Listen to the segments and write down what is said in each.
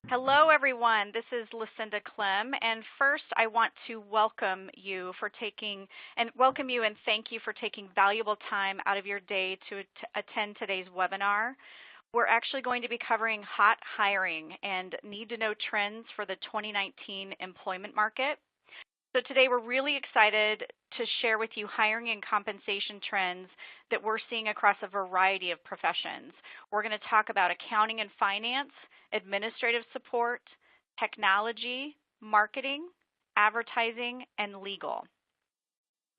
Hello, everyone. This is Lucinda Clem, and first, I want to welcome you and thank you for taking valuable time out of your day to attend today's webinar. We're actually going to be covering hot hiring and need-to-know trends for the 2019 employment market. So today we're really excited to share with you hiring and compensation trends that we're seeing across a variety of professions. We're going to talk about accounting and finance, administrative support, technology, marketing, advertising, and legal.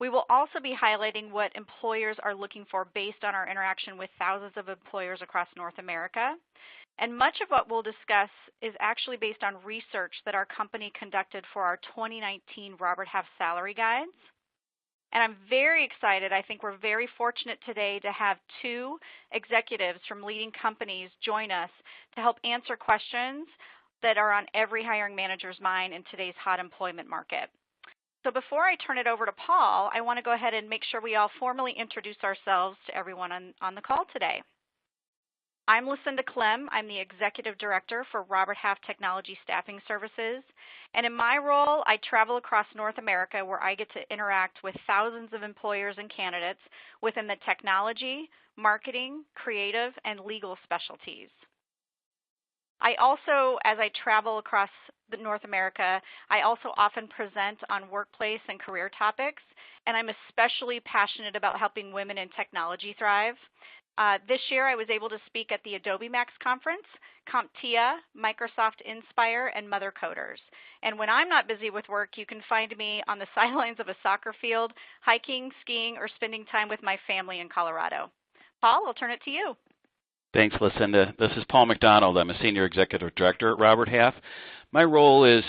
We will also be highlighting what employers are looking for based on our interaction with thousands of employers across North America. And much of what we'll discuss is actually based on research that our company conducted for our 2019 Robert Half Salary Guides. And I'm very excited. I think we're very fortunate today to have two executives from leading companies join us to help answer questions that are on every hiring manager's mind in today's hot employment market. So before I turn it over to Paul, I want to go ahead and make sure we all formally introduce ourselves to everyone on the call today. I'm Lucinda Clem. I'm the Executive Director for Robert Half Technology Staffing Services. And in my role, I travel across North America where I get to interact with thousands of employers and candidates within the technology, marketing, creative, and legal specialties. I also, as I travel across North America, I also often present on workplace and career topics, and I'm especially passionate about helping women in technology thrive. This year, I was able to speak at the Adobe Max Conference, CompTIA, Microsoft Inspire, and Mother Coders. And when I'm not busy with work, you can find me on the sidelines of a soccer field, hiking, skiing, or spending time with my family in Colorado. Paul, I'll turn it to you. Thanks, Lucinda. This is Paul McDonald. I'm a Senior Executive Director at Robert Half. My role is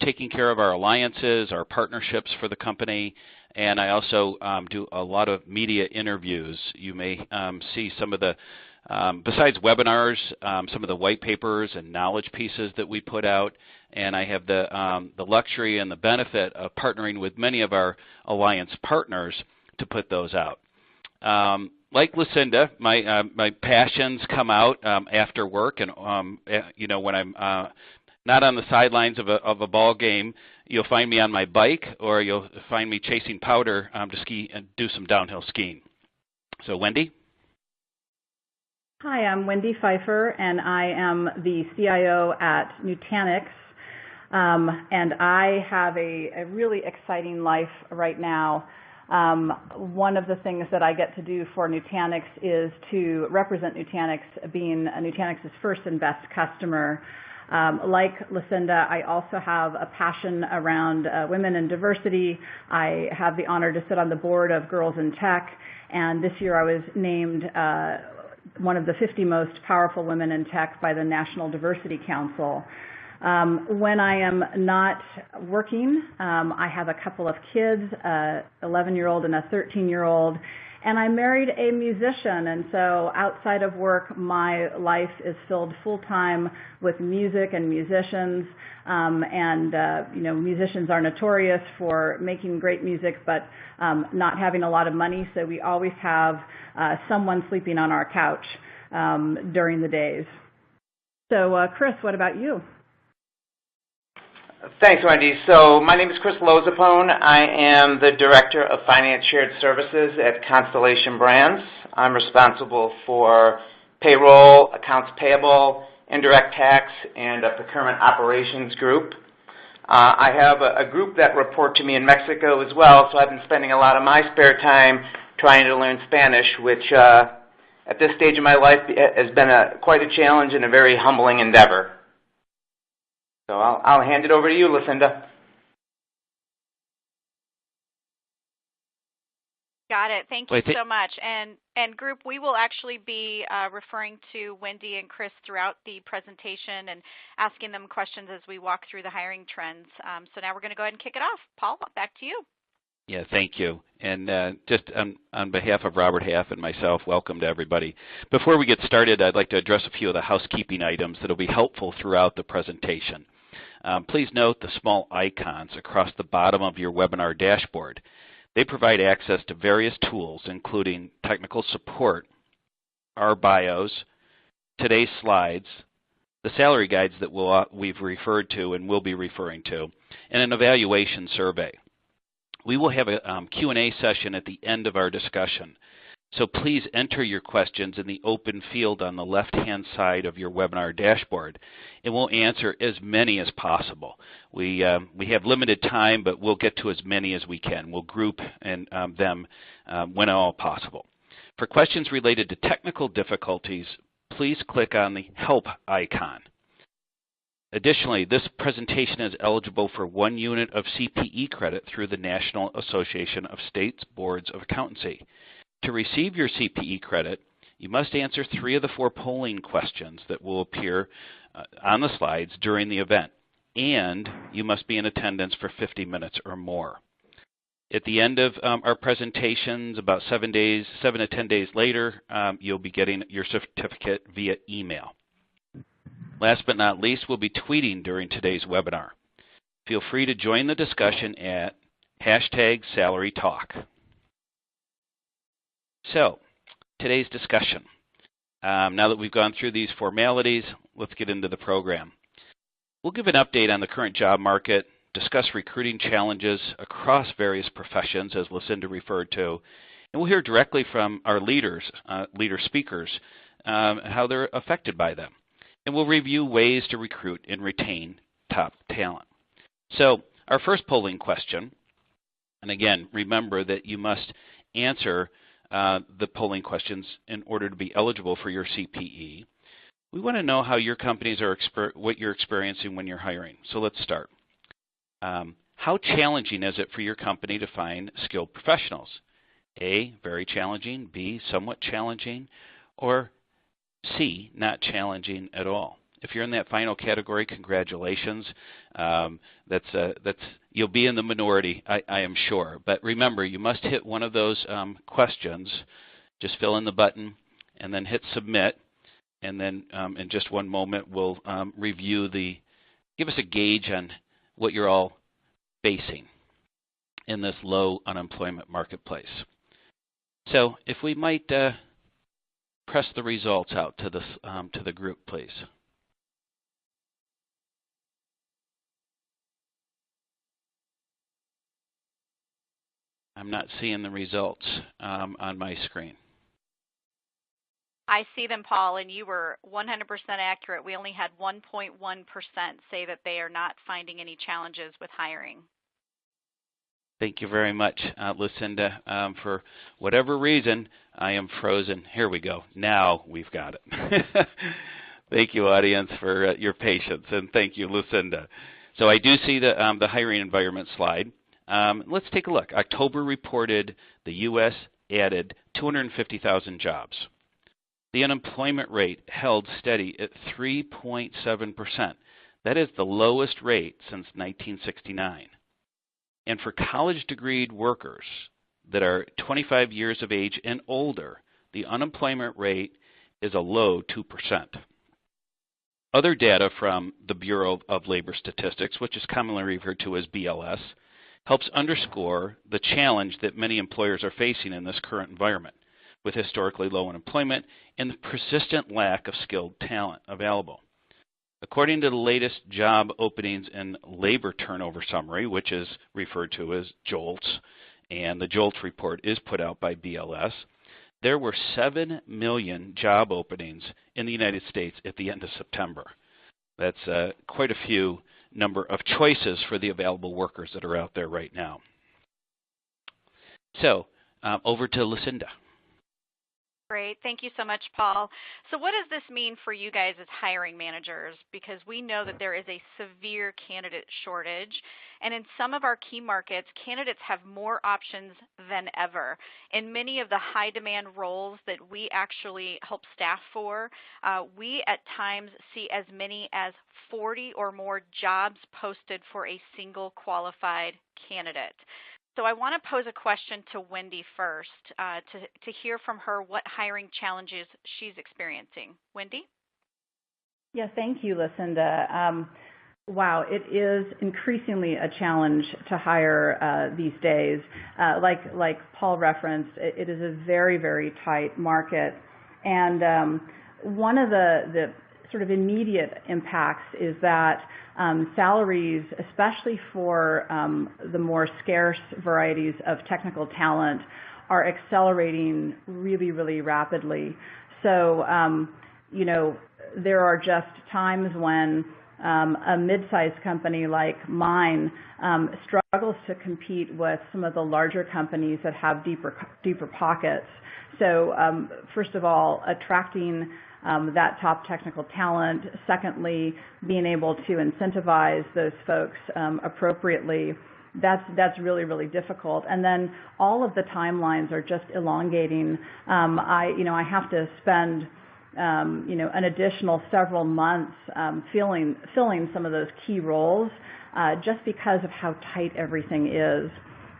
taking care of our alliances, our partnerships for the company, and I also do a lot of media interviews. You may see some of the, besides webinars, some of the white papers and knowledge pieces that we put out, and I have the luxury and the benefit of partnering with many of our alliance partners to put those out. Like Lucinda, my passions come out after work, and when I'm not on the sidelines of a ball game, you'll find me on my bike, or you'll find me chasing powder to ski and do some downhill skiing. So, Wendy? Hi, I'm Wendy Pfeiffer, and I am the CIO at Nutanix. And I have a really exciting life right now. One of the things that I get to do for Nutanix is to represent Nutanix, being Nutanix's first and best customer. Like Lucinda, I also have a passion around women and diversity. I have the honor to sit on the board of Girls in Tech, and this year I was named one of the 50 most powerful women in tech by the National Diversity Council. When I am not working, I have a couple of kids, an 11-year-old and a 13-year-old, and I married a musician, and so outside of work, my life is filled full-time with music and musicians, musicians are notorious for making great music, but not having a lot of money, so we always have someone sleeping on our couch during the days. So, Chris, what about you? Thanks, Wendy. So my name is Chris Lozapone. I am the Director of Finance Shared Services at Constellation Brands. I'm responsible for payroll, accounts payable, indirect tax, and a procurement operations group. I have a group that report to me in Mexico as well, so I've been spending a lot of my spare time trying to learn Spanish, which at this stage of my life has been quite a challenge and a very humbling endeavor. So I'll hand it over to you, Lucinda. Got it. Thank you so much. And group, we will actually be referring to Wendy and Chris throughout the presentation and asking them questions as we walk through the hiring trends. So now we're going to go ahead and kick it off. Paul, back to you. Yeah, thank you. And just on behalf of Robert Half and myself, welcome to everybody. Before we get started, I'd like to address a few of the housekeeping items that will be helpful throughout the presentation. Please note the small icons across the bottom of your webinar dashboard. They provide access to various tools, including technical support, our bios, today's slides, the salary guides that we've referred to and will be referring to, and an evaluation survey. We will have a Q&A session at the end of our discussion. So please enter your questions in the open field on the left-hand side of your webinar dashboard, and we'll answer as many as possible. We have limited time, but we'll get to as many as we can. We'll group them when all possible. For questions related to technical difficulties, please click on the Help icon. Additionally, this presentation is eligible for 1 unit of CPE credit through the National Association of States Boards of Accountancy. To receive your CPE credit, you must answer 3 of the 4 polling questions that will appear on the slides during the event, and you must be in attendance for 50 minutes or more. At the end of our presentations, about 7 to 10 days later, you'll be getting your certificate via email. Last but not least, we'll be tweeting during today's webinar. Feel free to join the discussion at #SalaryTalk. So, today's discussion. Now that we've gone through these formalities, let's get into the program. We'll give an update on the current job market, discuss recruiting challenges across various professions, as Lucinda referred to, and we'll hear directly from our leader speakers, how they're affected by them. And we'll review ways to recruit and retain top talent. So, our first polling question, and again, remember that you must answer the polling questions in order to be eligible for your CPE. We want to know how your companies are what you're experiencing when you're hiring. So let's start. How challenging is it for your company to find skilled professionals? A, very challenging, B, somewhat challenging, or C, not challenging at all. If you're in that final category, congratulations. You'll be in the minority, I am sure. But remember, you must hit one of those questions. Just fill in the button and then hit submit. And then in just one moment, we'll give us a gauge on what you're all facing in this low unemployment marketplace. So if we might press the results out to the group, please. I'm not seeing the results on my screen. I see them, Paul, and you were 100% accurate. We only had 1.1% say that they are not finding any challenges with hiring. Thank you very much, Lucinda. For whatever reason, I am frozen. Here we go. Now we've got it. Thank you, audience, for your patience, and thank you, Lucinda. So I do see the hiring environment slide. Let's take a look. October reported the U.S. added 250,000 jobs. The unemployment rate held steady at 3.7%. That is the lowest rate since 1969. And for college-degreed workers that are 25 years of age and older, the unemployment rate is a low 2%. Other data from the Bureau of Labor Statistics, which is commonly referred to as BLS, helps underscore the challenge that many employers are facing in this current environment, with historically low unemployment and the persistent lack of skilled talent available. According to the latest job openings and labor turnover summary, which is referred to as JOLTS, and the JOLTS report is put out by BLS, there were 7 million job openings in the United States at the end of September. That's quite a few number of choices for the available workers that are out there right now. So, over to Lucinda. Great. Thank you so much, Paul. So what does this mean for you guys as hiring managers? Because we know that there is a severe candidate shortage, and in some of our key markets, candidates have more options than ever. In many of the high-demand roles that we actually help staff for, we at times see as many as 40 or more jobs posted for a single qualified candidate. So I want to pose a question to Wendy first to hear from her what hiring challenges she's experiencing. Wendy? Yeah, thank you, Lucinda. Wow, it is increasingly a challenge to hire these days. Like Paul referenced, it is a very, very tight market. And one of the sort of immediate impacts is that salaries, especially for the more scarce varieties of technical talent, are accelerating really, really rapidly. So, there are just times when a mid-sized company like mine struggles to compete with some of the larger companies that have deeper pockets. So first of all, attracting that top technical talent. Secondly, being able to incentivize those folks appropriately. That's really, really difficult. And then all of the timelines are just elongating. I have to spend an additional several months filling some of those key roles just because of how tight everything is.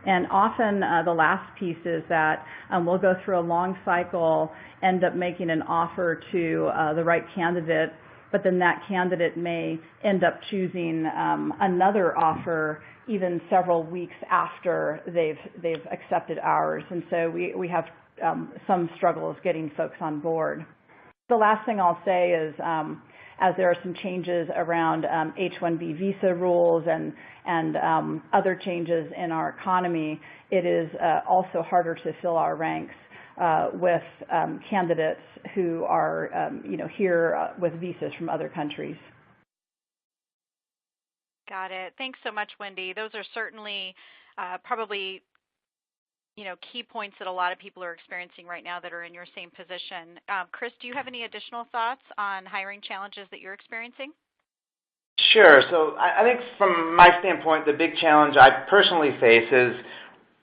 And often the last piece is that we'll go through a long cycle, end up making an offer to the right candidate, but then that candidate may end up choosing another offer even several weeks after they've accepted ours. And so we have some struggles getting folks on board. The last thing I'll say is, as there are some changes around H-1B visa rules and other changes in our economy, it is also harder to fill our ranks with candidates who are, here with visas from other countries. Got it. Thanks so much, Wendy. Those are certainly probably key points that a lot of people are experiencing right now that are in your same position. Chris, do you have any additional thoughts on hiring challenges that you're experiencing? Sure. So I think from my standpoint, the big challenge I personally face is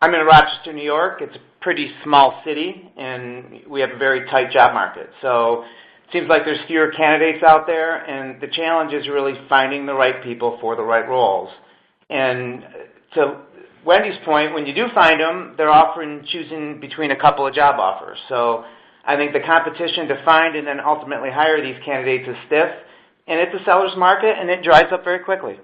I'm in Rochester, New York. It's a pretty small city, and we have a very tight job market. So it seems like there's fewer candidates out there, and the challenge is really finding the right people for the right roles. And to Wendy's point, when you do find them, they're often choosing between a couple of job offers. So I think the competition to find and then ultimately hire these candidates is stiff, and it's a seller's market, and it dries up very quickly.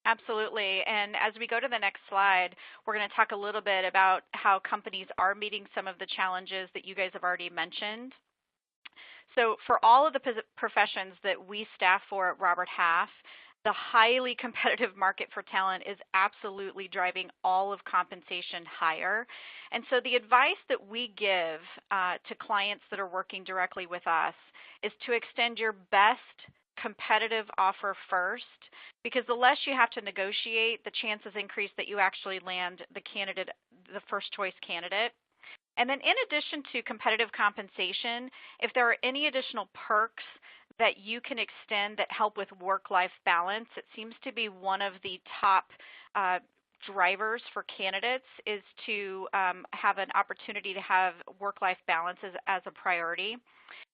Absolutely. And as we go to the next slide, we're going to talk a little bit about how companies are meeting some of the challenges that you guys have already mentioned. So for all of the professions that we staff for at Robert Half, the highly competitive market for talent is absolutely driving all of compensation higher. And so the advice that we give to clients that are working directly with us is to extend your best competitive offer first, because the less you have to negotiate, the chances increase that you actually land the first choice candidate. And then in addition to competitive compensation, if there are any additional perks that you can extend that help with work-life balance, it seems to be one of the top drivers for candidates is to have an opportunity to have work-life balance as a priority.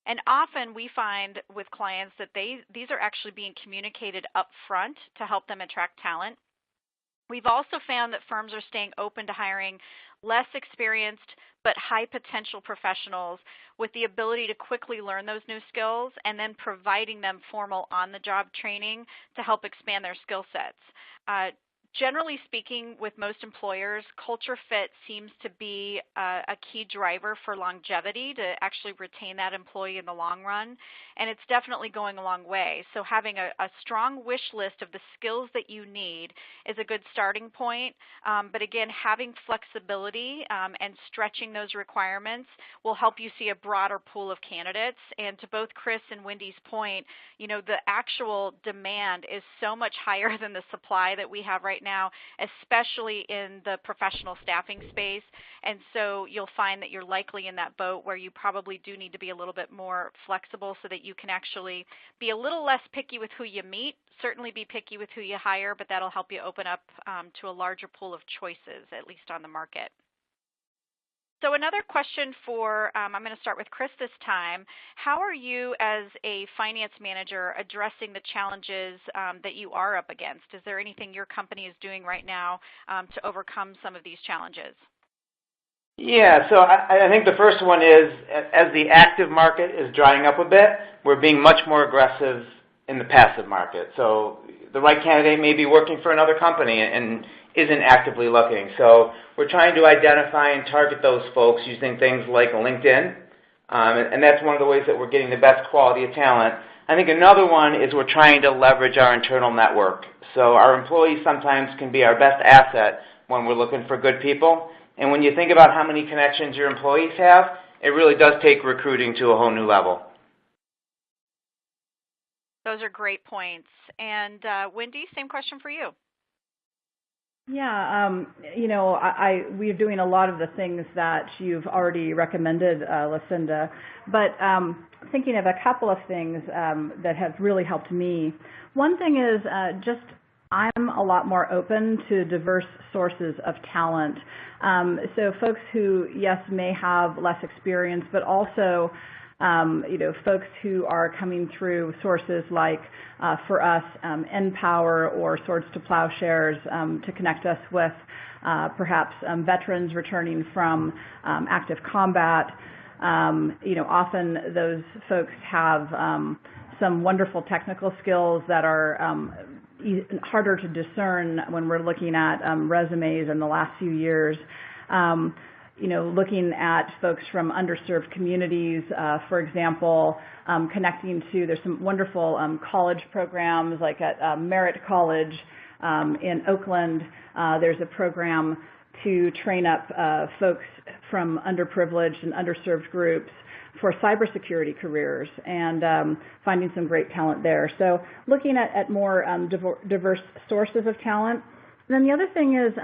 And often we find with clients that these are actually being communicated up front to help them attract talent. We've also found that firms are staying open to hiring less experienced but high potential professionals with the ability to quickly learn those new skills and then providing them formal on-the-job training to help expand their skill sets. Generally speaking, with most employers, culture fit seems to be a key driver for longevity to actually retain that employee in the long run, and it's definitely going a long way. So having a strong wish list of the skills that you need is a good starting point, but again, having flexibility and stretching those requirements will help you see a broader pool of candidates. And to both Chris and Wendy's point, the actual demand is so much higher than the supply that we have right now, especially in the professional staffing space. And so you'll find that you're likely in that boat where you probably do need to be a little bit more flexible so that you can actually be a little less picky with who you meet, certainly be picky with who you hire, but that'll help you open up to a larger pool of choices, at least on the market. So another question for, I'm going to start with Chris this time. How are you as a finance manager addressing the challenges that you are up against? Is there anything your company is doing right now to overcome some of these challenges? Yeah, so I think the first one is, as the active market is drying up a bit, we're being much more aggressive in the passive market. So the right candidate may be working for another company and isn't actively looking. So we're trying to identify and target those folks using things like LinkedIn, And that's one of the ways that we're getting the best quality of talent. I think another one is we're trying to leverage our internal network. So our employees sometimes can be our best asset when we're looking for good people. And when you think about how many connections your employees have, it really does take recruiting to a whole new level. Those are great points. And Wendy, same question for you. Yeah, we're doing a lot of the things that you've already recommended, Lucinda, but thinking of a couple of things that have really helped me. One thing is I'm a lot more open to diverse sources of talent. So folks who, yes, may have less experience, but also folks who are coming through sources like, for us, NPower or Swords to Plowshares to connect us with perhaps veterans returning from active combat. Often those folks have some wonderful technical skills that are harder to discern when we're looking at resumes in the last few years. Looking at folks from underserved communities, for example, connecting to, there's some wonderful college programs like at Merritt College in Oakland. There's a program to train up folks from underprivileged and underserved groups for cybersecurity careers, and finding some great talent there. So looking at more diverse sources of talent. And then the other thing is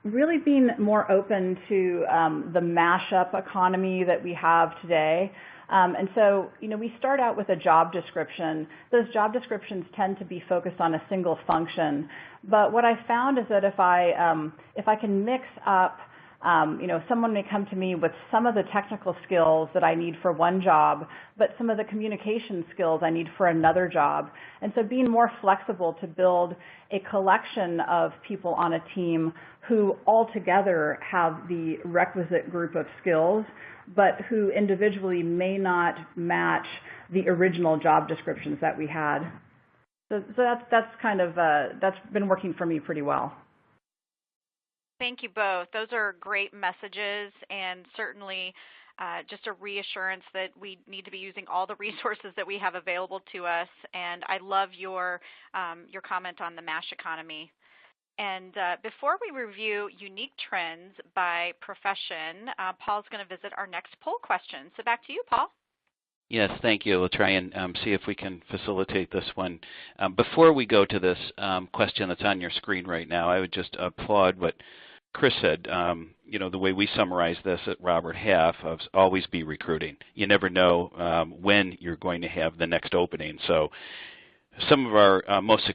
really being more open to the mashup economy that we have today. And so, we start out with a job description. Those job descriptions tend to be focused on a single function. But what I found is that if I can mix up, someone may come to me with some of the technical skills that I need for one job, but some of the communication skills I need for another job. And so being more flexible to build a collection of people on a team who altogether have the requisite group of skills, but who individually may not match the original job descriptions that we had. So that's been working for me pretty well. Thank you both. Those are great messages, and certainly just a reassurance that we need to be using all the resources that we have available to us. And I love your comment on the MASH economy. And before we review unique trends by profession, Paul's going to visit our next poll question. So back to you, Paul. Yes, thank you. We'll try and see if we can facilitate this one. Before we go to this question that's on your screen right now, I would just applaud what Chris said. The way we summarize this at Robert Half of always be recruiting. You never know when you're going to have the next opening. So some of our most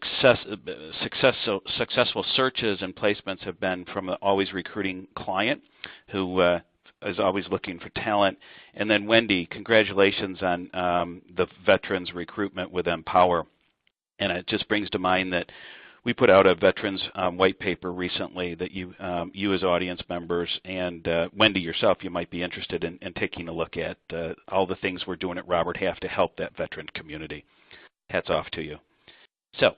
successful searches and placements have been from an always recruiting client who is always looking for talent. And then Wendy, congratulations on the veterans recruitment with Empower. And it just brings to mind that we put out a veterans white paper recently that you as audience members and Wendy yourself, you might be interested in taking a look at all the things we're doing at Robert Half to help that veteran community. Hats off to you. So,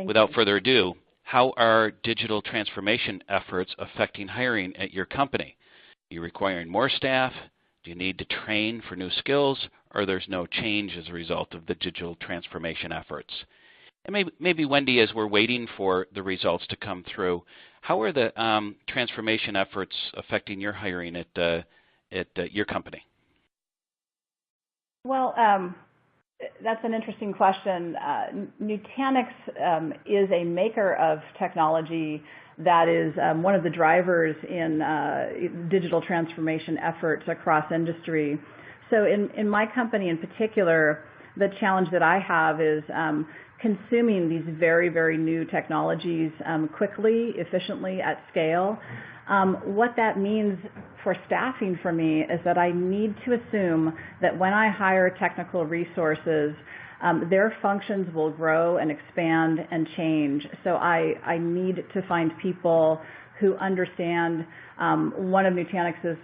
without further ado, how are digital transformation efforts affecting hiring at your company? Are you requiring more staff? Do you need to train for new skills? Or there's no change as a result of the digital transformation efforts? And maybe Wendy, as we're waiting for the results to come through, how are the transformation efforts affecting your hiring at your company? Well, that's an interesting question. Nutanix is a maker of technology that is one of the drivers in digital transformation efforts across industry. So in my company in particular, the challenge that I have is consuming these very, very new technologies quickly, efficiently, at scale. What that means for staffing for me is that I need to assume that when I hire technical resources, their functions will grow and expand and change. So I need to find people who understand one of Nutanix's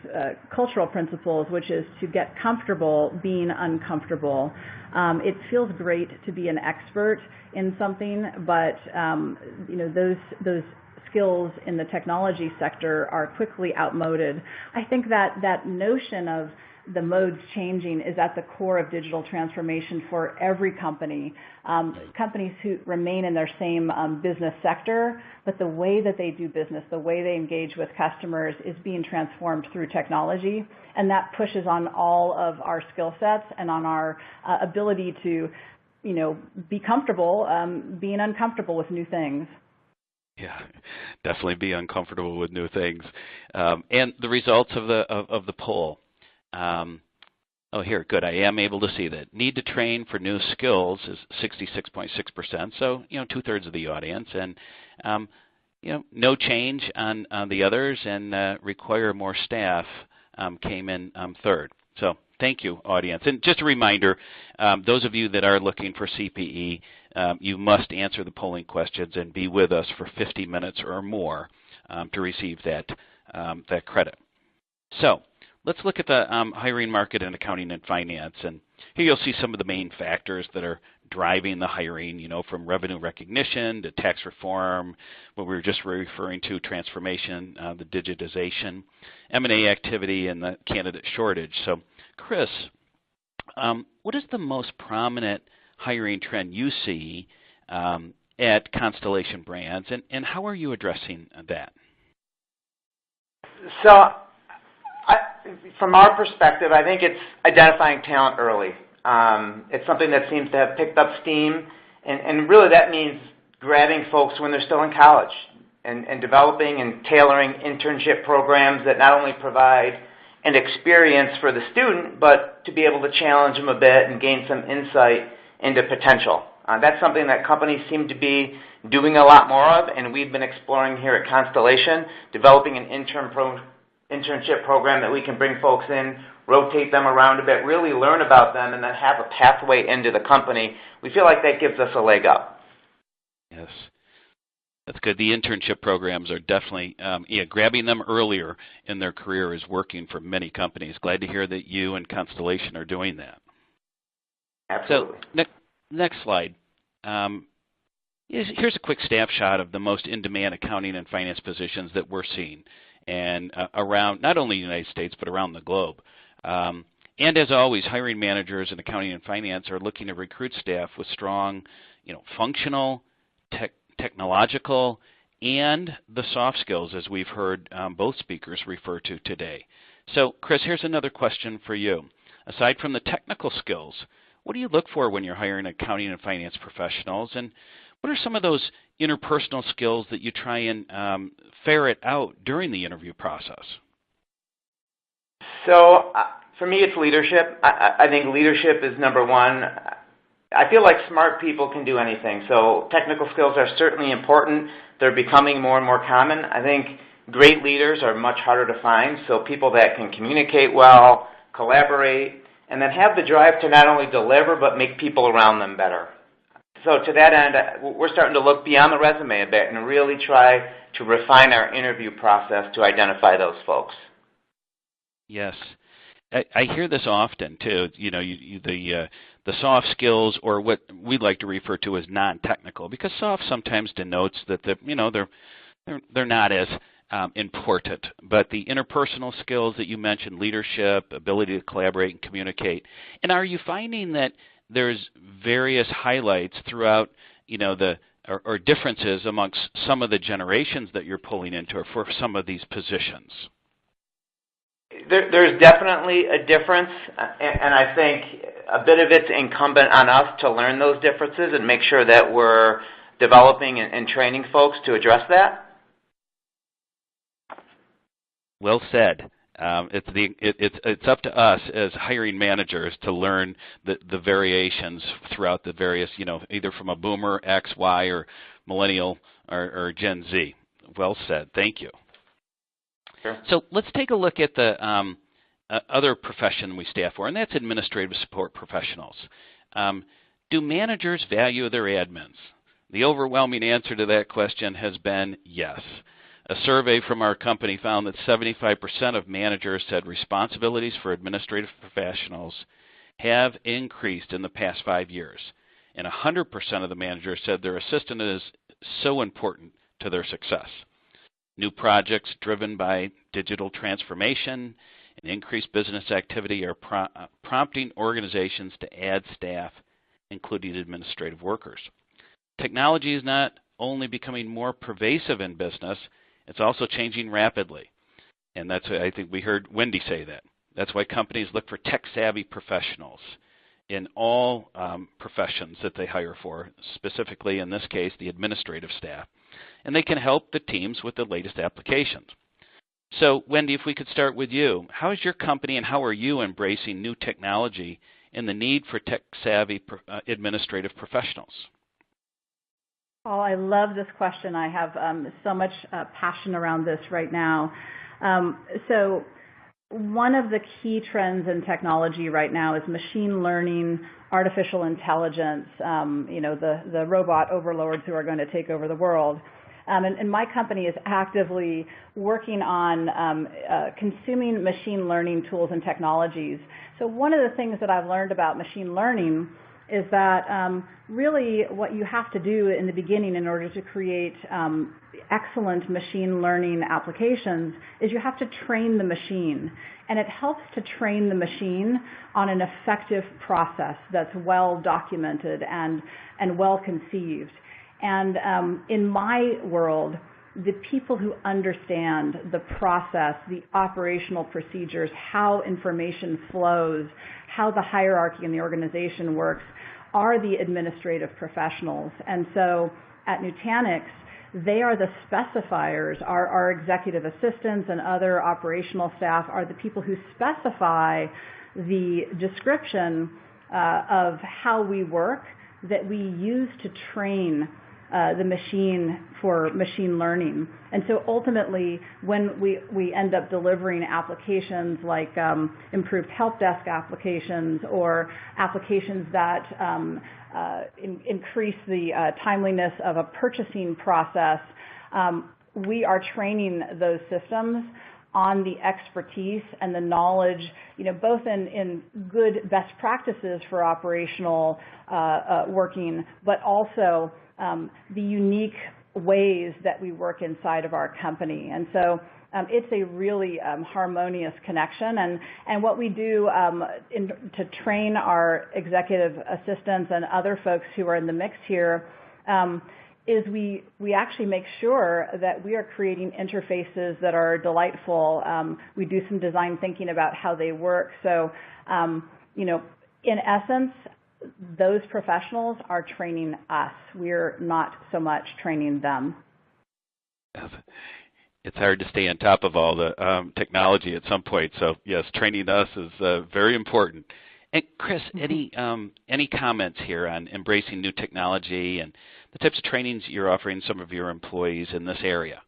cultural principles, which is to get comfortable being uncomfortable. It feels great to be an expert in something, but those skills in the technology sector are quickly outmoded. I think that notion of the modes changing is at the core of digital transformation for every company. Companies who remain in their same business sector, but the way that they do business, the way they engage with customers is being transformed through technology, and that pushes on all of our skill sets and on our ability to, be comfortable being uncomfortable with new things. Yeah, definitely be uncomfortable with new things. And the results of the poll. Oh, here, good. I am able to see that. Need to train for new skills is 66.6%, so, 2/3 of the audience. And, no change on the others, and require more staff came in third. So thank you, audience. And just a reminder, those of you that are looking for CPE, you must answer the polling questions and be with us for 50 minutes or more to receive that credit. So let's look at the hiring market in accounting and finance. And here you'll see some of the main factors that are driving the hiring, from revenue recognition to tax reform, what we were just referring to, transformation, the digitization, M&A activity, and the candidate shortage. So, Chris, what is the most prominent hiring trend you see at Constellation Brands, and how are you addressing that? So, from our perspective, I think it's identifying talent early. It's something that seems to have picked up steam, and really that means grabbing folks when they're still in college and developing and tailoring internship programs that not only provide an experience for the student, but to be able to challenge them a bit and gain some insight into potential. That's something that companies seem to be doing a lot more of, and we've been exploring here at Constellation, developing an internship program that we can bring folks in, rotate them around a bit, really learn about them, and then have a pathway into the company. We feel like that gives us a leg up. Yes, that's good. The internship programs are definitely, grabbing them earlier in their career is working for many companies. Glad to hear that you and Constellation are doing that. Absolutely. So next slide. Here's a quick snapshot of the most in-demand accounting and finance positions that we're seeing, and around not only the United States but around the globe. And as always, hiring managers in accounting and finance are looking to recruit staff with strong, functional, technological, and the soft skills, as we've heard both speakers refer to today. So, Chris, here's another question for you. Aside from the technical skills, what do you look for when you're hiring accounting and finance professionals, and what are some of those interpersonal skills that you try and ferret out during the interview process? So for me, it's leadership. I think leadership is number one. I feel like smart people can do anything. So technical skills are certainly important. They're becoming more and more common. I think great leaders are much harder to find. So people that can communicate well, collaborate, and then have the drive to not only deliver but make people around them better. So to that end, we're starting to look beyond the resume a bit and really try to refine our interview process to identify those folks. Yes. I hear this often, too, the soft skills, or what we like to refer to as non-technical, because soft sometimes denotes that they're not as important. But the interpersonal skills that you mentioned, leadership, ability to collaborate and communicate, and are you finding that there's various highlights throughout, or differences amongst some of the generations that you're pulling into for some of these positions? There's definitely a difference, and I think a bit of it's incumbent on us to learn those differences and make sure that we're developing and training folks to address that. Well said. It's up to us as hiring managers to learn the variations throughout the various, either from a boomer, X, Y, or millennial, or Gen Z. Well said. Thank you. Sure. So let's take a look at the other profession we staff for, and that's administrative support professionals. Do managers value their admins? The overwhelming answer to that question has been yes. A survey from our company found that 75% of managers said responsibilities for administrative professionals have increased in the past 5 years, and 100% of the managers said their assistant is so important to their success. New projects driven by digital transformation, and increased business activity are prompting organizations to add staff, including administrative workers. Technology is not only becoming more pervasive in business, it's also changing rapidly. And that's why I think we heard Wendy say that. That's why companies look for tech-savvy professionals in all professions that they hire for, specifically in this case, the administrative staff. And they can help the teams with the latest applications. So, Wendy, if we could start with you, how is your company and how are you embracing new technology and the need for tech-savvy administrative professionals? Paul, I love this question. I have so much passion around this right now. So one of the key trends in technology right now is machine learning, artificial intelligence, the robot overlords who are going to take over the world. And my company is actively working on consuming machine learning tools and technologies. So one of the things that I've learned about machine learning is that really what you have to do in the beginning in order to create excellent machine learning applications is you have to train the machine. And it helps to train the machine on an effective process that's well documented and well conceived. And in my world, the people who understand the process, the operational procedures, how information flows, how the hierarchy in the organization works, are the administrative professionals. And so at Nutanix, they are the specifiers. Our executive assistants and other operational staff are the people who specify the description of how we work that we use to train the machine for machine learning. And so ultimately, when we end up delivering applications like improved help desk applications or applications that increase the timeliness of a purchasing process, we are training those systems on the expertise and the knowledge, both in good best practices for operational working, but also the unique ways that we work inside of our company. And so it's a really harmonious connection. And what we do to train our executive assistants and other folks who are in the mix here is we actually make sure that we are creating interfaces that are delightful. We do some design thinking about how they work. So, in essence, those professionals are training us. We're not so much training them. It's hard to stay on top of all the technology at some point. So yes, training us is very important. And Chris, any comments here on embracing new technology and the types of trainings you're offering some of your employees in this area?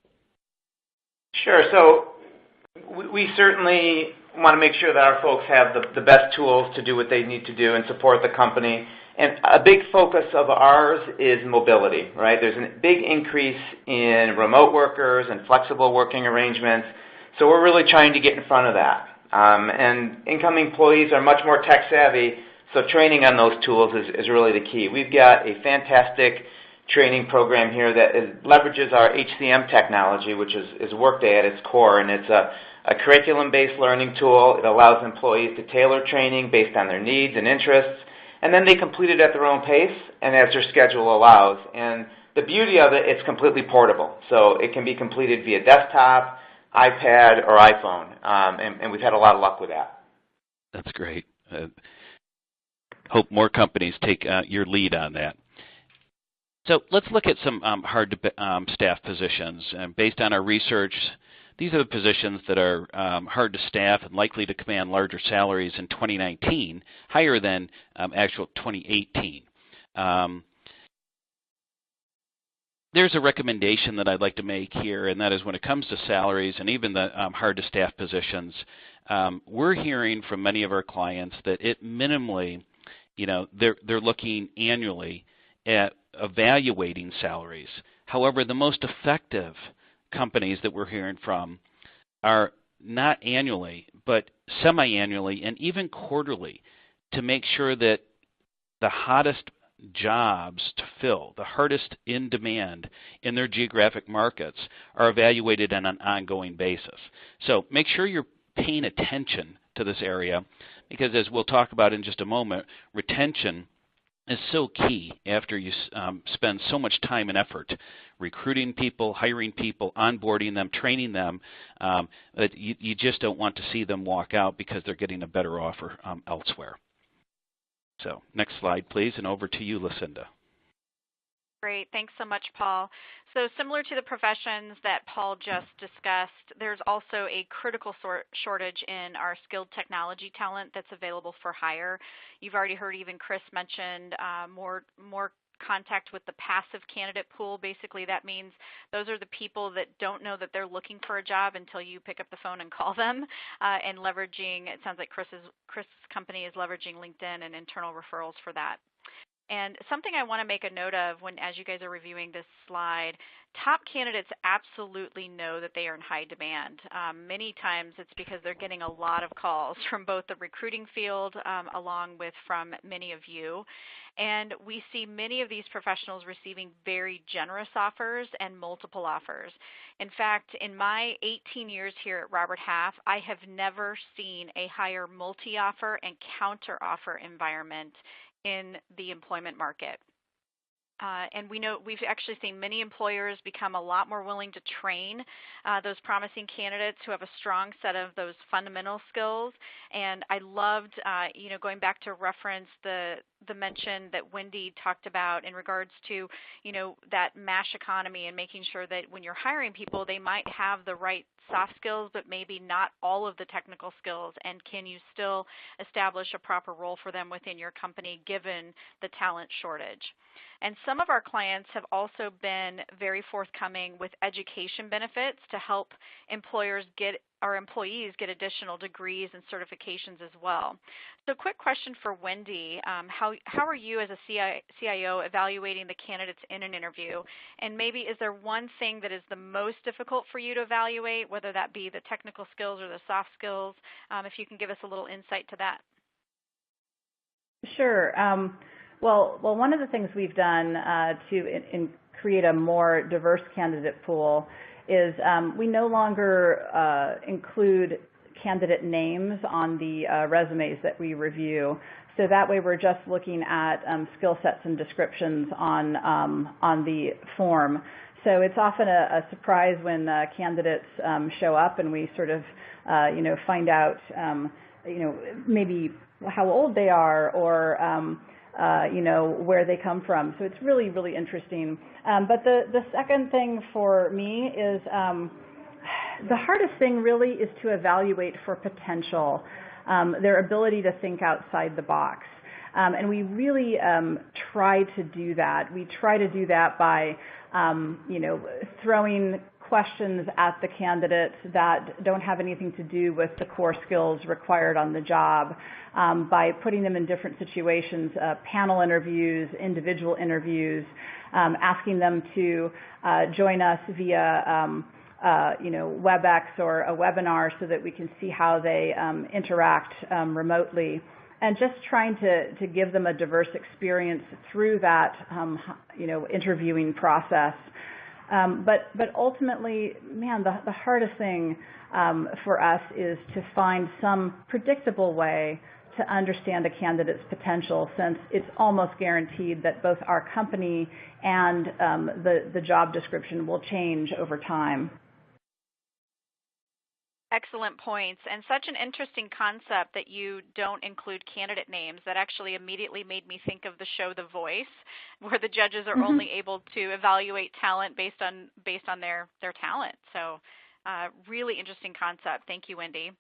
Sure. So we certainly want to make sure that our folks have the best tools to do what they need to do and support the company. And a big focus of ours is mobility, right? There's a big increase in remote workers and flexible working arrangements. So we're really trying to get in front of that. And incoming employees are much more tech savvy, so training on those tools is really the key. We've got a fantastic training program here that leverages our HCM technology, which is Workday at its core, and it's a curriculum-based learning tool. It allows employees to tailor training based on their needs and interests, and then they complete it at their own pace and as their schedule allows. And the beauty of it, it's completely portable. So it can be completed via desktop, iPad, or iPhone, and we've had a lot of luck with that. That's great. Hope more companies take your lead on that. So let's look at some hard-to-staff positions. Based on our research, these are the positions that are hard to staff and likely to command larger salaries in 2019, higher than actual 2018. There's a recommendation that I'd like to make here, and that is when it comes to salaries and even the hard-to-staff positions, we're hearing from many of our clients that it minimally, they're looking annually at evaluating salaries. However, the most effective companies that we're hearing from are not annually, but semi-annually and even quarterly to make sure that the hottest jobs to fill, the hardest in demand in their geographic markets, are evaluated on an ongoing basis. So make sure you're paying attention to this area, because as we'll talk about in just a moment, retention is so key after you spend so much time and effort recruiting people, hiring people, onboarding them, training them, that you just don't want to see them walk out because they're getting a better offer elsewhere. So next slide, please, and over to you, Lucinda. Great. Thanks so much, Paul. So similar to the professions that Paul just discussed, there's also a critical shortage in our skilled technology talent that's available for hire. You've already heard even Chris mentioned more contact with the passive candidate pool. Basically, that means those are the people that don't know that they're looking for a job until you pick up the phone and call them, and leveraging, it sounds like Chris's company is leveraging LinkedIn and internal referrals for that. And something I want to make a note of as you guys are reviewing this slide, top candidates absolutely know that they are in high demand. Many times it's because they're getting a lot of calls from both the recruiting field along with from many of you. And we see many of these professionals receiving very generous offers and multiple offers. In fact, in my 18 years here at Robert Half, I have never seen a higher multi-offer and counter-offer environment in the employment market. And we've actually seen many employers become a lot more willing to train those promising candidates who have a strong set of those fundamental skills. And I loved, going back to reference the mention that Wendy talked about in regards to, that MASH economy and making sure that when you're hiring people, they might have the right soft skills, but maybe not all of the technical skills. And can you still establish a proper role for them within your company given the talent shortage? And some of our clients have also been very forthcoming with education benefits to help employees get additional degrees and certifications as well. So quick question for Wendy, how are you as a CIO evaluating the candidates in an interview? And maybe is there one thing that is the most difficult for you to evaluate, whether that be the technical skills or the soft skills? If you can give us a little insight to that. Sure. Well, one of the things we've done to create a more diverse candidate pool is we no longer include candidate names on the resumes that we review. So that way we're just looking at skill sets and descriptions on the form. So it's often a surprise when candidates show up and we sort of, find out, maybe how old they are or where they come from. So it's really, really interesting. But the second thing for me is the hardest thing really is to evaluate for potential, their ability to think outside the box. And we really try to do that. We try to do that by, throwing questions at the candidates that don't have anything to do with the core skills required on the job, by putting them in different situations, panel interviews, individual interviews, asking them to join us via WebEx or a webinar so that we can see how they interact remotely, and just trying to give them a diverse experience through that interviewing process. But ultimately, man, the hardest thing for us is to find some predictable way to understand a candidate's potential, since it's almost guaranteed that both our company and the job description will change over time. Excellent points, and such an interesting concept that you don't include candidate names. That actually immediately made me think of the show The Voice, where the judges are only able to evaluate talent based on their talent. So really interesting concept. Thank you, Wendy.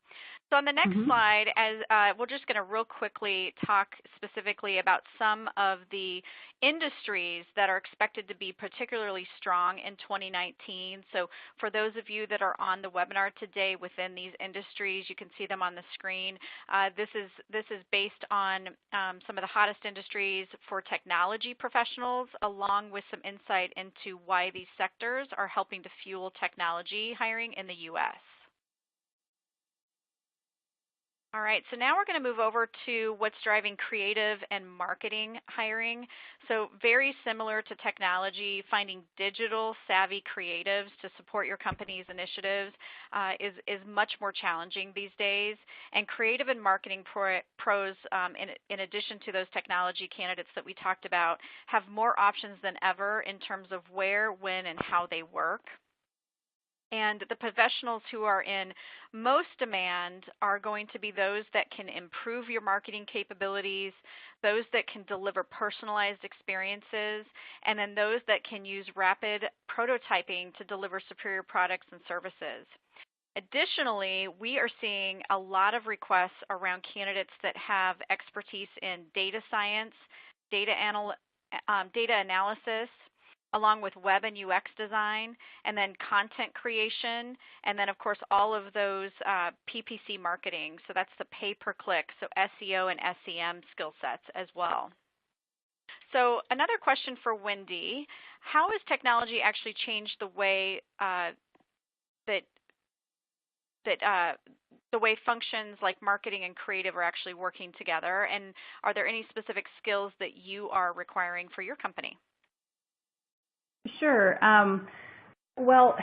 So on the next slide, we're just going to real quickly talk specifically about some of the industries that are expected to be particularly strong in 2019. So for those of you that are on the webinar today within these industries, you can see them on the screen. This is based on some of the hottest industries for technology professionals, along with some insight into why these sectors are helping to fuel technology hiring in the U.S. All right, so now we're going to move over to what's driving creative and marketing hiring. So very similar to technology, finding digital savvy creatives to support your company's initiatives is much more challenging these days. And creative and marketing pros, in addition to those technology candidates that we talked about, have more options than ever in terms of where, when, and how they work. And the professionals who are in most demand are going to be those that can improve your marketing capabilities, those that can deliver personalized experiences, and then those that can use rapid prototyping to deliver superior products and services. Additionally, we are seeing a lot of requests around candidates that have expertise in data science, data analysis, along with web and UX design, and then content creation, and then, of course, all of those PPC marketing. So that's the pay-per-click, so SEO and SEM skill sets as well. So another question for Wendy, how has technology actually changed the way the way functions like marketing and creative are actually working together, and are there any specific skills that you are requiring for your company? Sure. Well,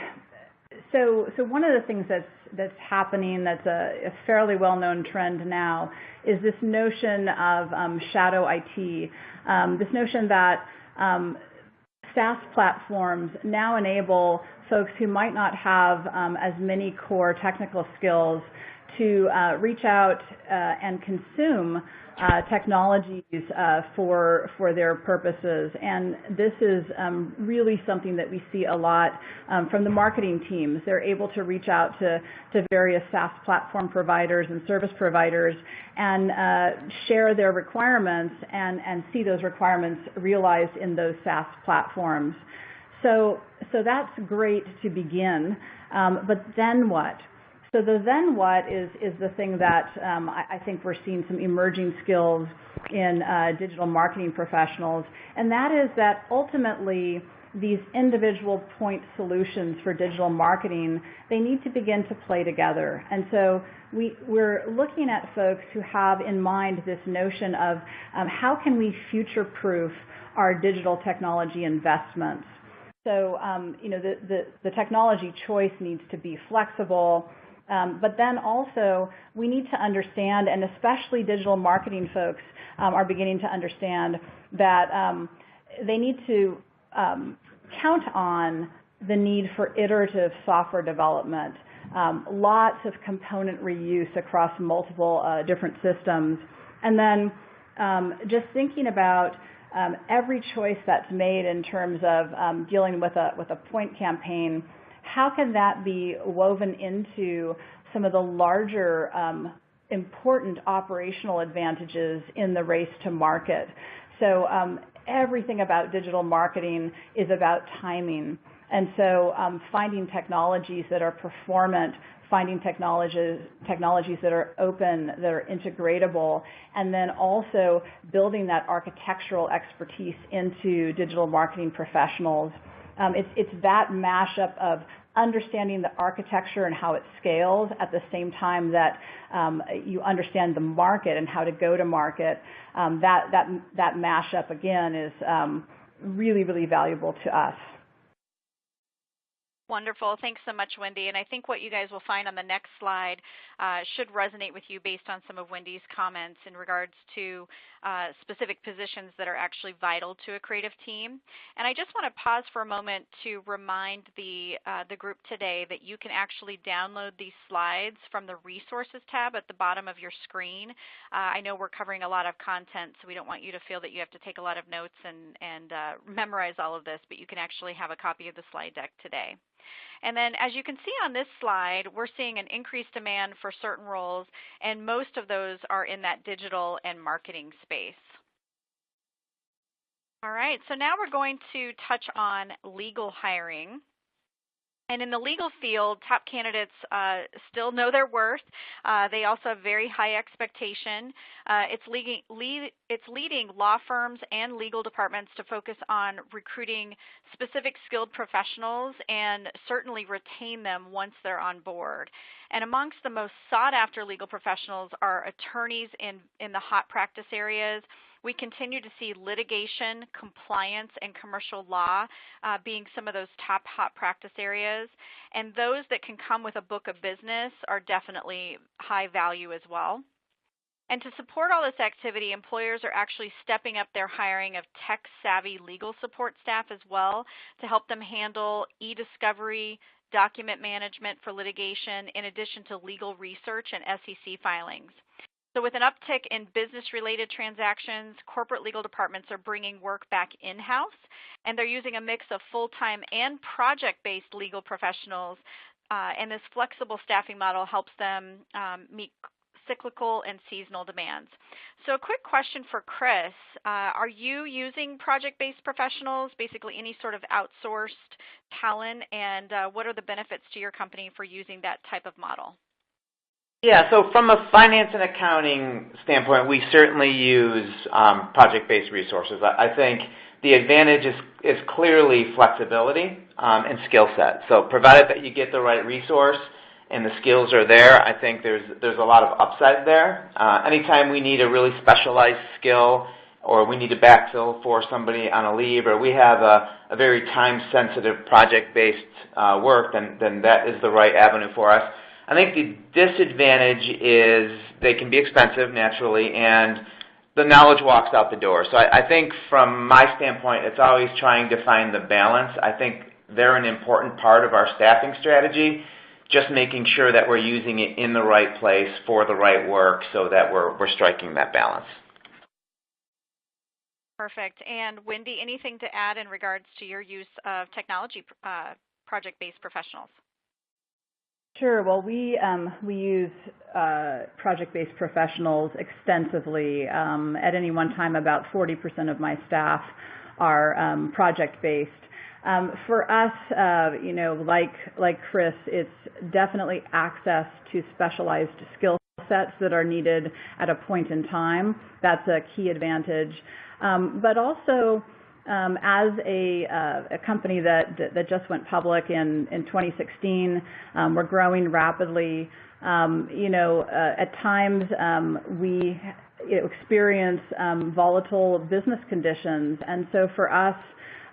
so one of the things that's happening that's a fairly well-known trend now is this notion of shadow IT. This notion that SaaS platforms now enable folks who might not have as many core technical skills to reach out and consume technologies for their purposes. And this is really something that we see a lot from the marketing teams. They're able to reach out to various SaaS platform providers and service providers and share their requirements and see those requirements realized in those SaaS platforms. So that's great to begin, but then what? So the then what is the thing that I think we're seeing some emerging skills in digital marketing professionals, and that is that ultimately these individual point solutions for digital marketing, they need to begin to play together. And so we're looking at folks who have in mind this notion of how can we future-proof our digital technology investments. So the technology choice needs to be flexible. But then also we need to understand, and especially digital marketing folks are beginning to understand that they need to count on the need for iterative software development, lots of component reuse across multiple different systems, and then just thinking about every choice that's made in terms of dealing with a point campaign. How can that be woven into some of the larger important operational advantages in the race to market? So everything about digital marketing is about timing. And so finding technologies that are performant, finding technologies that are open, that are integratable, and then also building that architectural expertise into digital marketing professionals. It's that mashup of understanding the architecture and how it scales at the same time that you understand the market and how to go to market. That mashup, again, is really, really valuable to us. Wonderful. Thanks so much, Wendy. And I think what you guys will find on the next slide should resonate with you based on some of Wendy's comments in regards to specific positions that are actually vital to a creative team. And I just want to pause for a moment to remind the group today that you can actually download these slides from the Resources tab at the bottom of your screen. I know we're covering a lot of content, so we don't want you to feel that you have to take a lot of notes and memorize all of this, but you can actually have a copy of the slide deck today. And then as you can see on this slide, we're seeing an increased demand for certain roles, and most of those are in that digital and marketing space. All right, so now we're going to touch on legal hiring. And in the legal field, top candidates still know their worth. They also have very high expectation. It's leading law firms and legal departments to focus on recruiting specific skilled professionals and certainly retain them once they're on board. And amongst the most sought-after legal professionals are attorneys in the hot practice areas. We continue to see litigation, compliance, and commercial law being some of those top hot practice areas. And those that can come with a book of business are definitely high value as well. And to support all this activity, employers are actually stepping up their hiring of tech-savvy legal support staff as well to help them handle e-discovery, document management for litigation, in addition to legal research and SEC filings. So with an uptick in business-related transactions, corporate legal departments are bringing work back in-house, and they're using a mix of full-time and project-based legal professionals, and this flexible staffing model helps them meet cyclical and seasonal demands. So a quick question for Chris. Are you using project-based professionals, basically any sort of outsourced talent, and what are the benefits to your company for using that type of model? Yeah, so from a finance and accounting standpoint, we certainly use project-based resources. I think the advantage is clearly flexibility and skill set. So provided that you get the right resource and the skills are there, I think there's a lot of upside there. Anytime we need a really specialized skill or we need to backfill for somebody on a leave or we have a very time-sensitive project-based work, then that is the right avenue for us. I think the disadvantage is they can be expensive naturally, and the knowledge walks out the door. So I think from my standpoint, it's always trying to find the balance. I think they're an important part of our staffing strategy, just making sure that we're using it in the right place for the right work so that we're striking that balance. Perfect. And Wendy, anything to add in regards to your use of technology project-based professionals? Sure. Well, we use project-based professionals extensively. At any one time, about 40% of my staff are project-based. For us, like Chris, it's definitely access to specialized skill sets that are needed at a point in time. That's a key advantage. But also, as a company that just went public in 2016, we're growing rapidly. At times we experience volatile business conditions, and so for us,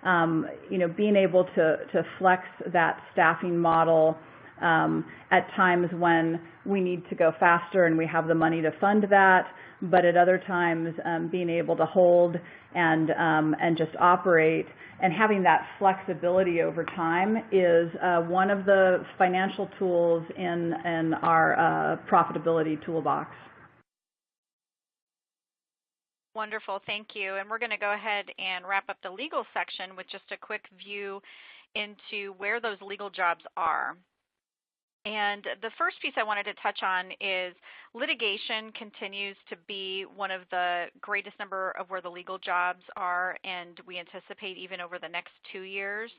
being able to flex that staffing model at times when we need to go faster and we have the money to fund that, but at other times being able to hold and just operate and having that flexibility over time is one of the financial tools in our profitability toolbox. Wonderful, thank you. And we're going to go ahead and wrap up the legal section with just a quick view into where those legal jobs are. And the first piece I wanted to touch on is litigation continues to be one of the greatest number of where the legal jobs are, and we anticipate even over the next 2 years.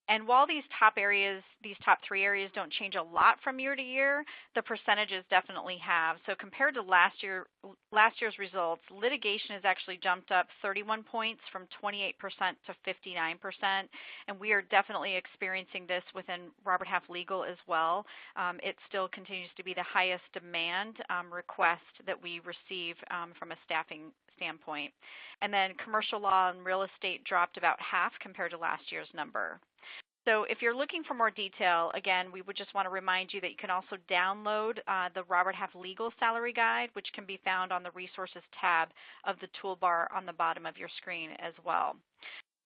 And while these top three areas don't change a lot from year to year, the percentages definitely have. So compared to last year's results, litigation has actually jumped up 31 points from 28% to 59%, and we are definitely experiencing this within Robert Half Legal as well. It still continues to be the highest demand request that we receive from a staffing standpoint. And then commercial law and real estate dropped about half compared to last year's number. So if you're looking for more detail, again, we would just want to remind you that you can also download the Robert Half Legal Salary Guide, which can be found on the Resources tab of the toolbar on the bottom of your screen as well.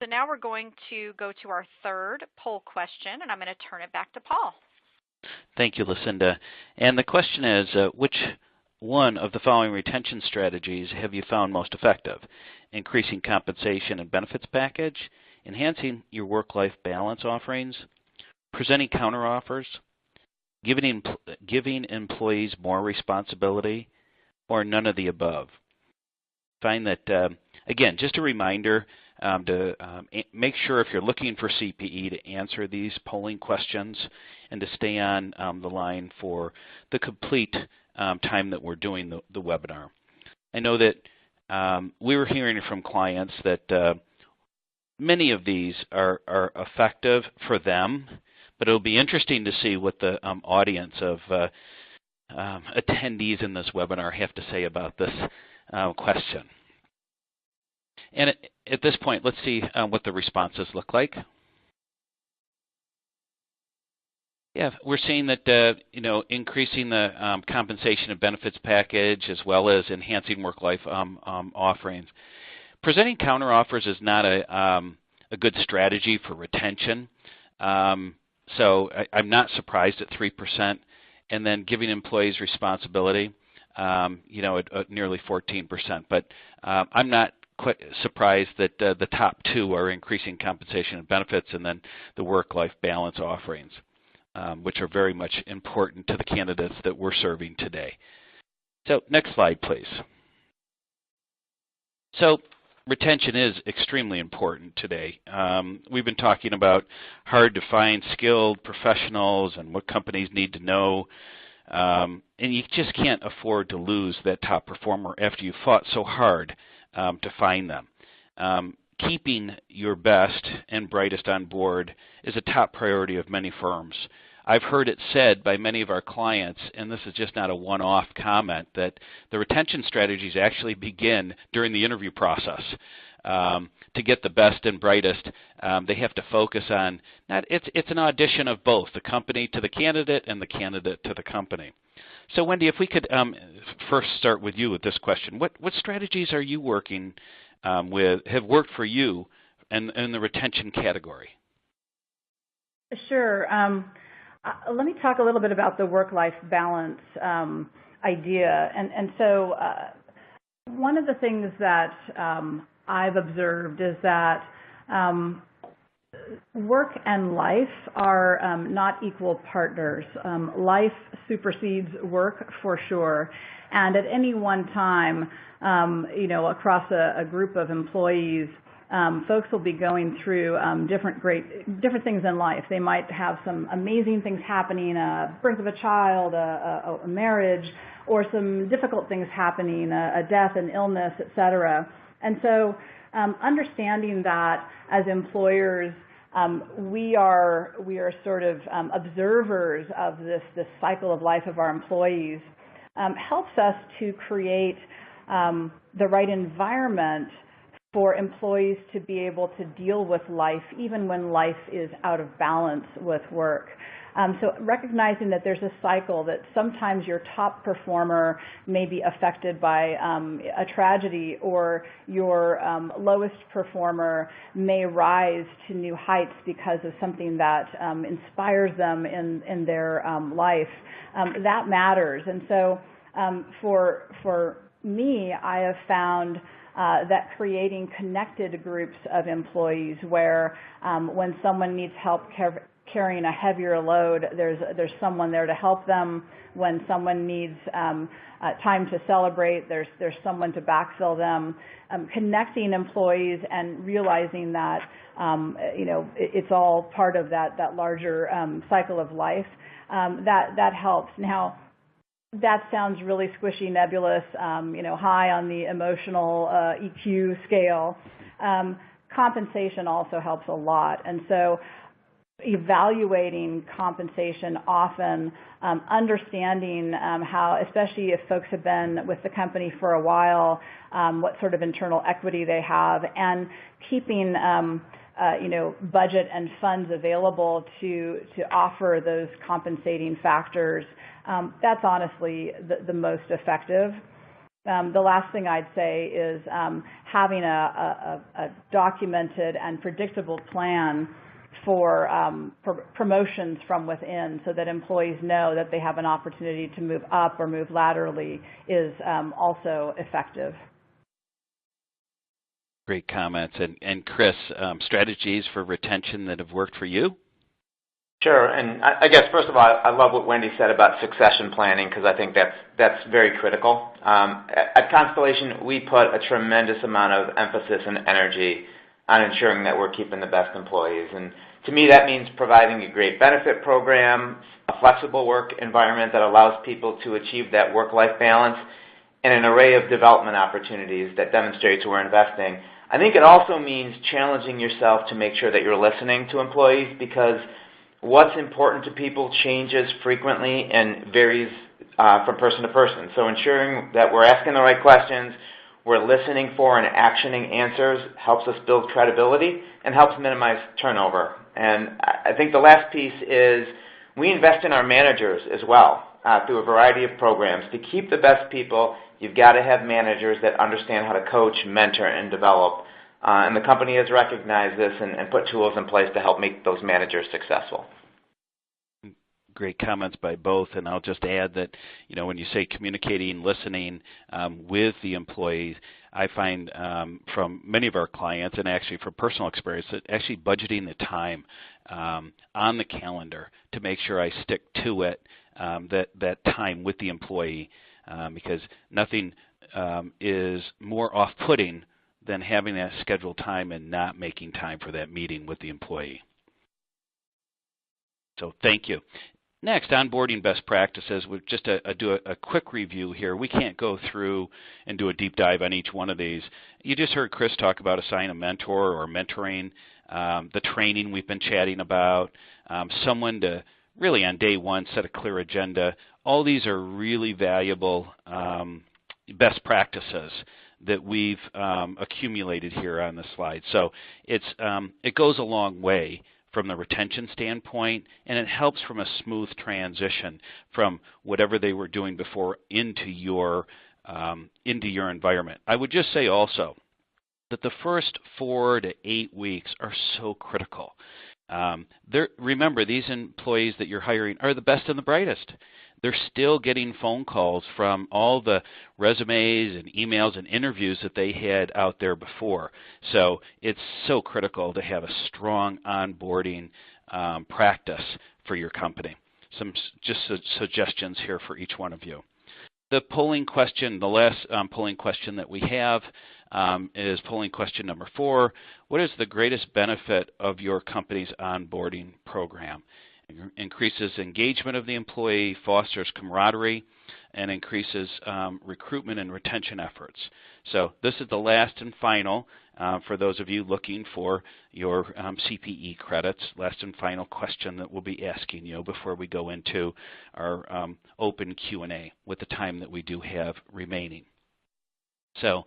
So now we're going to go to our third poll question, and I'm going to turn it back to Paul. Thank you, Lucinda. And the question is, which one of the following retention strategies have you found most effective? Increasing compensation and benefits package, enhancing your work-life balance offerings, presenting counteroffers, giving employees more responsibility, or none of the above? Find that, again, just a reminder, make sure if you're looking for CPE to answer these polling questions and to stay on the line for the complete time that we're doing the webinar. I know that we were hearing from clients that many of these are effective for them, but it'll be interesting to see what the audience of attendees in this webinar have to say about this question. And at this point, let's see what the responses look like. Yeah, we're seeing that increasing the compensation and benefits package as well as enhancing work-life offerings. Presenting counteroffers is not a good strategy for retention. So I'm not surprised at 3%, and then giving employees responsibility, at nearly 14%. But I'm not quite surprised that the top two are increasing compensation and benefits, and then the work-life balance offerings, which are very much important to the candidates that we're serving today. So next slide, please. So retention is extremely important today. We've been talking about hard to find skilled professionals and what companies need to know. And you just can't afford to lose that top performer after you fought so hard to find them. Keeping your best and brightest on board is a top priority of many firms. I've heard it said by many of our clients, and this is just not a one-off comment, that the retention strategies actually begin during the interview process. To get the best and brightest, they have to focus on, it's an audition of both, the company to the candidate and the candidate to the company. So Wendy, if we could first start with you with this question. What strategies are you working with, have worked for you in the retention category? Sure. Let me talk a little bit about the work-life balance idea. And so one of the things that I've observed is that work and life are not equal partners. Life supersedes work for sure. And at any one time, across a group of employees, folks will be going through different things in life. They might have some amazing things happening, a birth of a child, a marriage, or some difficult things happening, a death, an illness, etc. And so understanding that as employers, we are sort of observers of this cycle of life of our employees, helps us to create the right environment for employees to be able to deal with life even when life is out of balance with work. So recognizing that there's a cycle, that sometimes your top performer may be affected by a tragedy, or your lowest performer may rise to new heights because of something that inspires them in their life. That matters. And so for me, I have found that creating connected groups of employees where when someone needs help carrying a heavier load, there's someone there to help them. When someone needs time to celebrate, there's someone to backfill them. Connecting employees and realizing that it's all part of that larger cycle of life, that helps. Now, that sounds really squishy, nebulous, high on the emotional EQ scale. Compensation also helps a lot. And so evaluating compensation often, understanding how, especially if folks have been with the company for a while, what sort of internal equity they have, and keeping budget and funds available to offer those compensating factors. That's honestly the most effective. The last thing I'd say is having a documented and predictable plan for promotions from within, so that employees know that they have an opportunity to move up or move laterally, is also effective. Great comments. And Chris, strategies for retention that have worked for you? Sure, and I guess first of all, I love what Wendy said about succession planning, because I think that's very critical. At Constellation, we put a tremendous amount of emphasis and energy on ensuring that we're keeping the best employees. And to me, that means providing a great benefit program, a flexible work environment that allows people to achieve that work-life balance, and an array of development opportunities that demonstrates we're investing. I think it also means challenging yourself to make sure that you're listening to employees, because what's important to people changes frequently and varies from person to person. So ensuring that we're asking the right questions, we're listening for and actioning answers helps us build credibility and helps minimize turnover. And I think the last piece is we invest in our managers as well through a variety of programs. To keep the best people, you've got to have managers that understand how to coach, mentor, and develop. And the company has recognized this and put tools in place to help make those managers successful. Great comments by both, and I'll just add that, when you say communicating, listening with the employees, I find from many of our clients, and actually from personal experience, that actually budgeting the time on the calendar to make sure I stick to it, that time with the employee, because nothing is more off-putting than having that scheduled time and not making time for that meeting with the employee. So thank you. Next, onboarding best practices. We'll just do a quick review here. We can't go through and do a deep dive on each one of these. You just heard Chris talk about assign a mentor or mentoring, the training we've been chatting about, someone to really on day one set a clear agenda. All these are really valuable best practices that we've accumulated here on the slide. So it goes a long way from the retention standpoint, and it helps from a smooth transition from whatever they were doing before into your environment. I would just say also that the first 4 to 8 weeks are so critical. Remember, these employees that you're hiring are the best and the brightest. They're still getting phone calls from all the resumes and emails and interviews that they had out there before. So it's so critical to have a strong onboarding practice for your company. Some just suggestions here for each one of you. The polling question, the last polling question that we have is polling question number 4. What is the greatest benefit of your company's onboarding program? Increases engagement of the employee, fosters camaraderie, and increases recruitment and retention efforts. So this is the last and final for those of you looking for your CPE credits, last and final question that we'll be asking you before we go into our open Q&A with the time that we do have remaining. So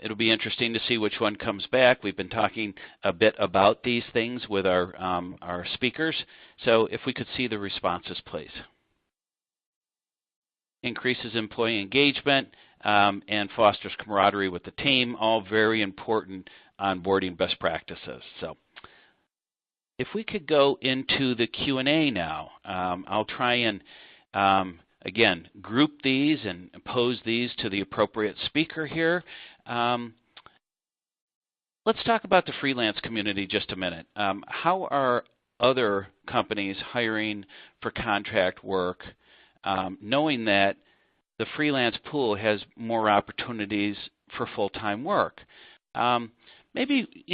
it'll be interesting to see which one comes back. We've been talking a bit about these things with our speakers. So if we could see the responses, please. Increases employee engagement and fosters camaraderie with the team, all very important onboarding best practices. So if we could go into the Q&A now, I'll try and again, group these and pose these to the appropriate speaker here. Let's talk about the freelance community just a minute. How are other companies hiring for contract work, knowing that the freelance pool has more opportunities for full-time work? Maybe,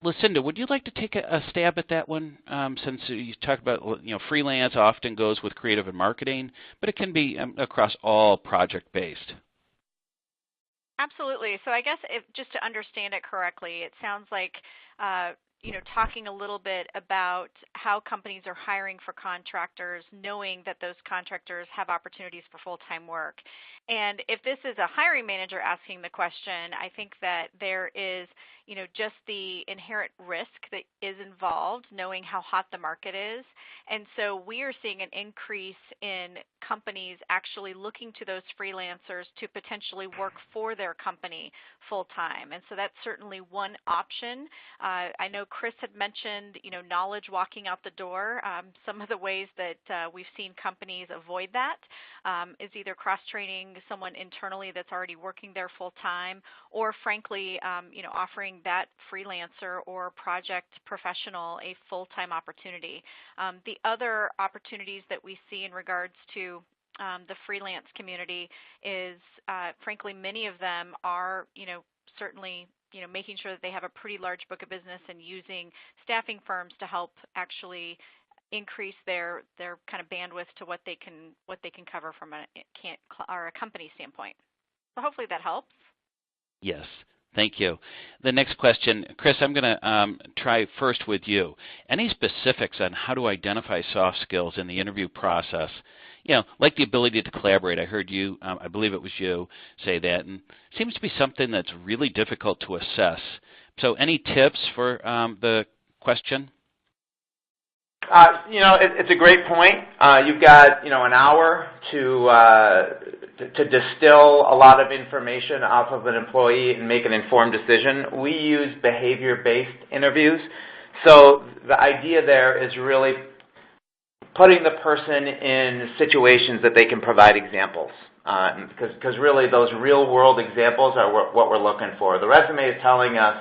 Lucinda, would you like to take a stab at that one? Since you talked about, freelance often goes with creative and marketing, but it can be across all project-based. Absolutely. So I guess just to understand it correctly, it sounds like talking a little bit about how companies are hiring for contractors, knowing that those contractors have opportunities for full-time work. And if this is a hiring manager asking the question, I think that there is just the inherent risk that is involved, knowing how hot the market is. And so we are seeing an increase in companies actually looking to those freelancers to potentially work for their company full-time. And so that's certainly one option. I know Chris had mentioned, knowledge walking out the door. Some of the ways that we've seen companies avoid that is either cross-training someone internally that's already working there full-time, or frankly, offering that freelancer or project professional a full-time opportunity. The other opportunities that we see in regards to the freelance community is, frankly, many of them are, certainly making sure that they have a pretty large book of business and using staffing firms to help actually increase their kind of bandwidth to what they can cover from a company standpoint. So hopefully that helps. Yes. Thank you. The next question, Chris, I'm going to try first with you. Any specifics on how to identify soft skills in the interview process? Like the ability to collaborate. I heard you, I believe it was you, say that, and it seems to be something that's really difficult to assess. So any tips for the question? It's a great point. You've got, an hour to distill a lot of information off of an employee and make an informed decision. We use behavior-based interviews. So the idea there is really putting the person in situations that they can provide examples. Because really those real-world examples are what we're looking for. The resume is telling us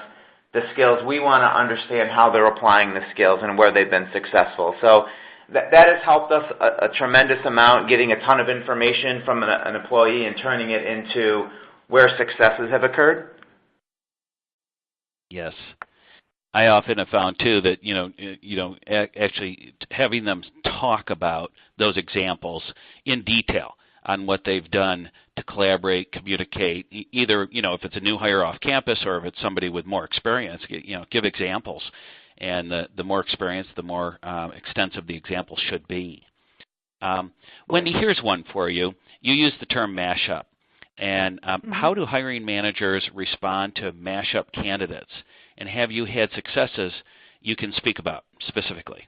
the skills. We want to understand how they're applying the skills and where they've been successful. So that has helped us a tremendous amount, getting a ton of information from an employee and turning it into where successes have occurred. Yes. I often have found, too, that, actually having them talk about those examples in detail on what they've done to collaborate, communicate, either, if it's a new hire off campus or if it's somebody with more experience, give examples. And the more experience, the more extensive the example should be. Wendy, here's one for you. You used the term mashup. And how do hiring managers respond to mashup candidates? And have you had successes you can speak about specifically?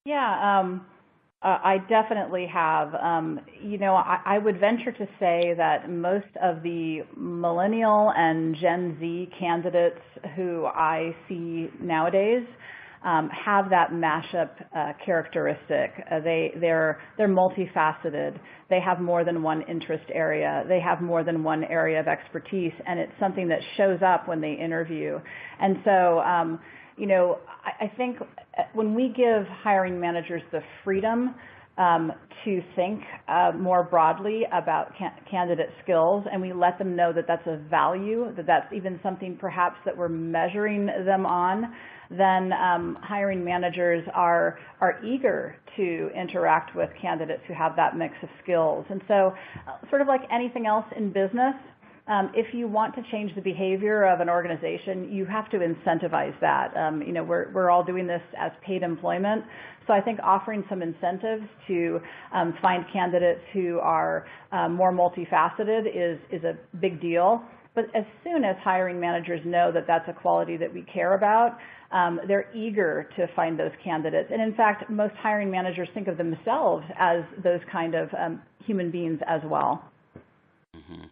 Yeah, I definitely have. I would venture to say that most of the millennial and Gen Z candidates who I see nowadays have that mashup characteristic. They're multifaceted. They have more than one interest area. They have more than one area of expertise, and it's something that shows up when they interview. And so, I think when we give hiring managers the freedom to think more broadly about candidate skills, and we let them know that that's a value, that that's even something perhaps that we're measuring them on, then hiring managers are eager to interact with candidates who have that mix of skills. And so sort of like anything else in business, if you want to change the behavior of an organization, you have to incentivize that. We're all doing this as paid employment. So I think offering some incentives to find candidates who are more multifaceted is a big deal. But as soon as hiring managers know that that's a quality that we care about, they're eager to find those candidates. And in fact, most hiring managers think of themselves as those kind of human beings as well. Mm-hmm.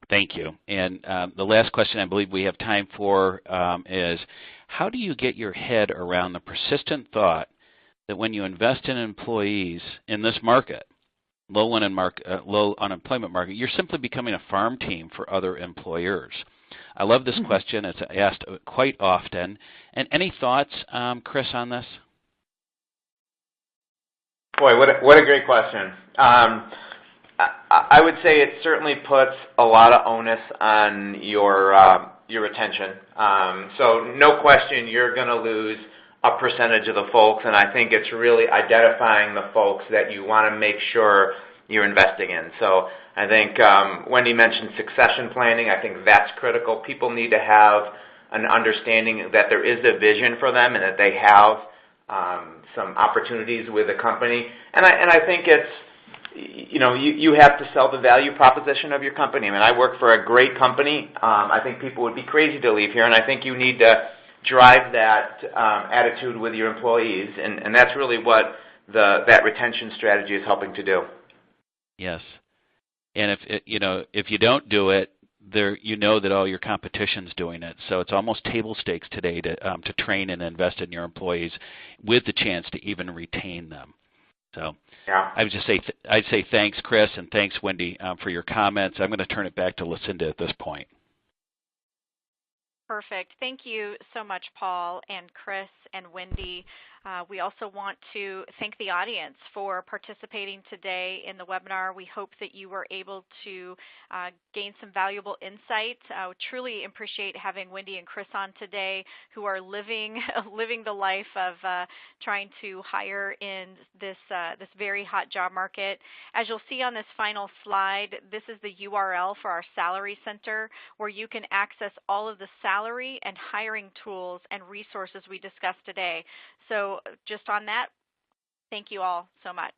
Thank you. And the last question I believe we have time for is, how do you get your head around the persistent thought that when you invest in employees in this market, low unemployment market, you're simply becoming a farm team for other employers? I love this question. It's asked quite often. And any thoughts, Chris, on this? Boy, what a great question. I would say it certainly puts a lot of onus on your retention. So no question you're going to lose a percentage of the folks, and I think it's really identifying the folks that you want to make sure you're investing in. So I think Wendy mentioned succession planning. I think that's critical. People need to have an understanding that there is a vision for them and that they have some opportunities with the company. And I think it's, you have to sell the value proposition of your company. I mean, I work for a great company. I think people would be crazy to leave here, and I think you need to drive that attitude with your employees, and that's really what that retention strategy is helping to do. Yes, and if you don't do it, that all your competition's doing it. So it's almost table stakes today to train and invest in your employees with the chance to even retain them. So yeah. I'd say thanks, Chris, and thanks, Wendy, for your comments. I'm going to turn it back to Lucinda at this point. Perfect. Thank you so much, Paul and Chris and Wendy. We also want to thank the audience for participating today in the webinar. We hope that you were able to gain some valuable insight. Truly appreciate having Wendy and Chris on today, who are living the life of trying to hire in this very hot job market. As you'll see on this final slide, this is the URL for our Salary Center, where you can access all of the salary and hiring tools and resources we discussed today. So just on that, thank you all so much.